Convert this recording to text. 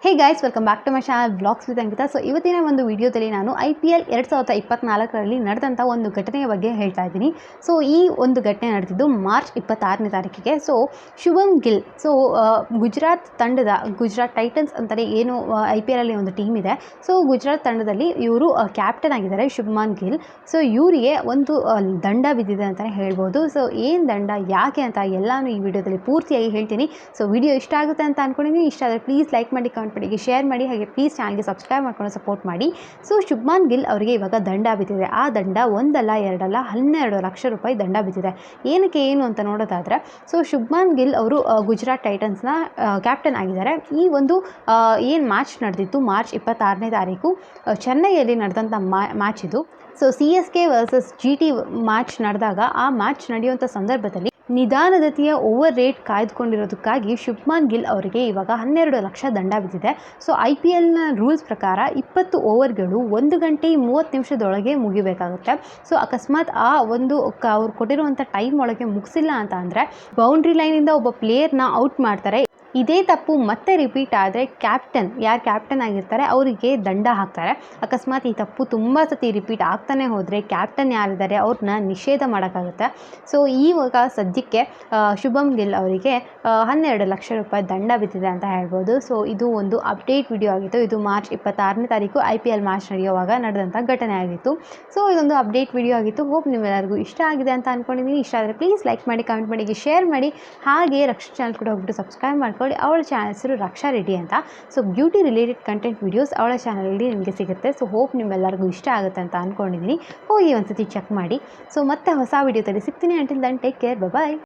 Hey guys, welcome back to my channel blogs with Ankita. So ಇವತ್ತಿನ ಒಂದು ವಿಡಿಯೋದಲ್ಲಿ ನಾನು IPL 2024ರಲ್ಲಿ ನಡೆದಂಥ ಒಂದು ಘಟನೆಯ ಬಗ್ಗೆ ಹೇಳ್ತಾ ಇದ್ದೀನಿ. ಸೊ ಈ ಒಂದು ಘಟನೆ ನಡೆದಿದ್ದು ಮಾರ್ಚ್ 26ನೇ ತಾರೀಕಿಗೆ. ಸೊ ಶುಭಮ್ ಗಿಲ್, ಸೊ ಗುಜರಾತ್ ತಂಡದ ಗುಜರಾತ್ ಟೈಟನ್ಸ್ ಅಂತಲೇ ಏನು IPL ಅಲ್ಲಿ ಒಂದು ಟೀಮ್ ಇದೆ. ಸೊ ಗುಜರಾತ್ ತಂಡದಲ್ಲಿ ಇವರು ಕ್ಯಾಪ್ಟನ್ ಆಗಿದ್ದಾರೆ ಶುಭ್ಮಾನ್ ಗಿಲ್. ಸೊ ಇವರಿಗೆ ಒಂದು ದಂಡ ಬಿದ್ದಿದೆ ಅಂತಲೇ ಹೇಳ್ಬೋದು. ಸೊ ಏನು ದಂಡ, ಯಾಕೆ ಅಂತ ಎಲ್ಲನೂ ಈ ವಿಡಿಯೋದಲ್ಲಿ ಪೂರ್ತಿಯಾಗಿ ಹೇಳ್ತೀನಿ. ಸೊ ವಿಡಿಯೋ ಇಷ್ಟ ಆಗುತ್ತೆ ಅಂತ ಅಂದ್ಕೊಂಡಿದ್ದೀನಿ. ಇಷ್ಟ ಆದರೆ ಪ್ಲೀಸ್ ಲೈಕ್ ಮಾಡಿ, ಕಮೆಂಟ್ ಮಾಡಿ, ಶೇರ್ ಮಾಡಿ, ಹಾಗೆ ಪ್ಲೀಸ್ ಚಾನಲ್ಗೆ ಸಬ್ಸ್ಕ್ರೈಬ್ ಮಾಡ್ಕೊಂಡು ಸಪೋರ್ಟ್ ಮಾಡಿ. ಸೊ ಶುಭ್ಮಾನ್ ಗಿಲ್ ಅವರಿಗೆ ಇವಾಗ ದಂಡ ಬಿದ್ದಿದೆ. ಆ ದಂಡ ಒಂದಲ್ಲ ಎರಡಲ್ಲ 12 ಲಕ್ಷ ರೂಪಾಯಿ ದಂಡ ಬಿದ್ದಿದೆ. ಏನಕ್ಕೆ ಏನು ಅಂತ ನೋಡೋದಾದರೆ, ಸೊ ಶುಭ್ಮಾನ್ ಗಿಲ್ ಅವರು ಗುಜರಾತ್ ಟೈಟನ್ಸ್ನ ಕ್ಯಾಪ್ಟನ್ ಆಗಿದ್ದಾರೆ. ಈ ಒಂದು ಏನು ಮ್ಯಾಚ್ ನಡೆದಿತ್ತು ಮಾರ್ಚ್ 26ನೇ ತಾರೀಕು ಚೆನ್ನೈಯಲ್ಲಿ ನಡೆದಂಥ ಮ್ಯಾಚ್ ಇದು. So CSK versus GT match ನಡೆದಾಗ ಆ ಮ್ಯಾಚ್ ನಡೆಯುವಂಥ ಸಂದರ್ಭದಲ್ಲಿ ನಿಧಾನಗತಿಯ ಓವರ್ ರೇಟ್ ಕಾಯ್ದುಕೊಂಡಿರೋದಕ್ಕಾಗಿ ಶುಭ್ಮಾನ್ ಗಿಲ್ ಅವರಿಗೆ ಇವಾಗ 12 ಲಕ್ಷ ದಂಡ ಬಿದ್ದಿದೆ. ಸೊ IPLನ ರೂಲ್ಸ್ ಪ್ರಕಾರ 20 ಓವರ್ಗಳು 1 ಗಂಟೆ 30 ನಿಮಿಷದೊಳಗೆ ಮುಗಿಬೇಕಾಗುತ್ತೆ. ಸೊ ಅಕಸ್ಮಾತ್ ಆ ಒಂದು ಅವ್ರು ಕೊಟ್ಟಿರುವಂಥ ಟೈಮ್ ಒಳಗೆ ಮುಗಿಸಿಲ್ಲ ಅಂತ ಅಂದರೆ ಬೌಂಡ್ರಿ ಲೈನಿಂದ ಒಬ್ಬ ಪ್ಲೇಯರ್ನ ಔಟ್ ಮಾಡ್ತಾರೆ. ಇದೇ ತಪ್ಪು ಮತ್ತೆ ರಿಪೀಟ್ ಆದರೆ ಯಾರು ಕ್ಯಾಪ್ಟನ್ ಆಗಿರ್ತಾರೆ ಅವರಿಗೆ ದಂಡ ಹಾಕ್ತಾರೆ. ಅಕಸ್ಮಾತ್ ಈ ತಪ್ಪು ತುಂಬ ಸತಿ ರಿಪೀಟ್ ಆಗ್ತಾನೆ ಹೋದರೆ ಕ್ಯಾಪ್ಟನ್ ಯಾರಿದ್ದಾರೆ ಅವ್ರನ್ನ ನಿಷೇಧ ಮಾಡೋಕ್ಕಾಗುತ್ತೆ. ಸೊ ಈವಾಗ ಸದ್ಯಕ್ಕೆ ಶುಭಮ್ ಗಿಲ್ ಅವರಿಗೆ 12 ಲಕ್ಷ ರೂಪಾಯಿ ದಂಡ ಬಿದ್ದಿದೆ ಅಂತ ಹೇಳ್ಬೋದು. ಸೊ ಇದು ಒಂದು ಅಪ್ಡೇಟ್ ವಿಡಿಯೋ ಆಗಿತ್ತು. ಇದು ಮಾರ್ಚ್ 26ನೇ ತಾರೀಕು IPL ಮ್ಯಾಚ್ ನಡೆಯುವಾಗ ನಡೆದಂಥ ಘಟನೆ ಆಗಿತ್ತು. ಸೊ ಇದೊಂದು ಅಪ್ಡೇಟ್ ವಿಡಿಯೋ ಆಗಿತ್ತು. ಹೋಪ್ ನಿಮ್ಮೆಲ್ಲರಿಗೂ ಇಷ್ಟ ಆಗಿದೆ ಅಂತ ಅಂದ್ಕೊಂಡಿದ್ದೀನಿ. ಇಷ್ಟ ಆದರೆ ಪ್ಲೀಸ್ ಲೈಕ್ ಮಾಡಿ, ಕಮೆಂಟ್ ಮಾಡಿ, ಶೇರ್ ಮಾಡಿ, ಹಾಗೆ ರಕ್ಷಾ ಚಾನಲ್ ಕೂಡ ಹೋಗ್ಬಿಟ್ಟು ಸಬ್ಸ್ಕ್ರೈಬ್ ಮಾಡ್ಕೊಳ್ಳಿ. ಅವಳ ಚಾನಲ್ ಹೆಸರು ರಕ್ಷಾ ರೆಡ್ಡಿ ಅಂತ. So beauty related content videos ಅವಳ ಚಾನಲಲ್ಲಿ ನಿಮಗೆ ಸಿಗುತ್ತೆ. ಸೊ ಹೋಪ್ ನಿಮ್ಮೆಲ್ಲರಿಗೂ ಇಷ್ಟ ಆಗುತ್ತೆ ಅಂತ ಅಂದ್ಕೊಂಡಿದ್ದೀನಿ. ಹೋಗಿ ಒಂದ್ಸತಿ ಚೆಕ್ ಮಾಡಿ. ಸೊ ಮತ್ತೆ ಹೊಸ ವಿಡಿಯೋದಲ್ಲಿ ಸಿಗ್ತೀನಿ. ಅಂಟಿಲ್ ದೆನ್ ಟೇಕ್ ಕೇರ್, ಬಾಯ್.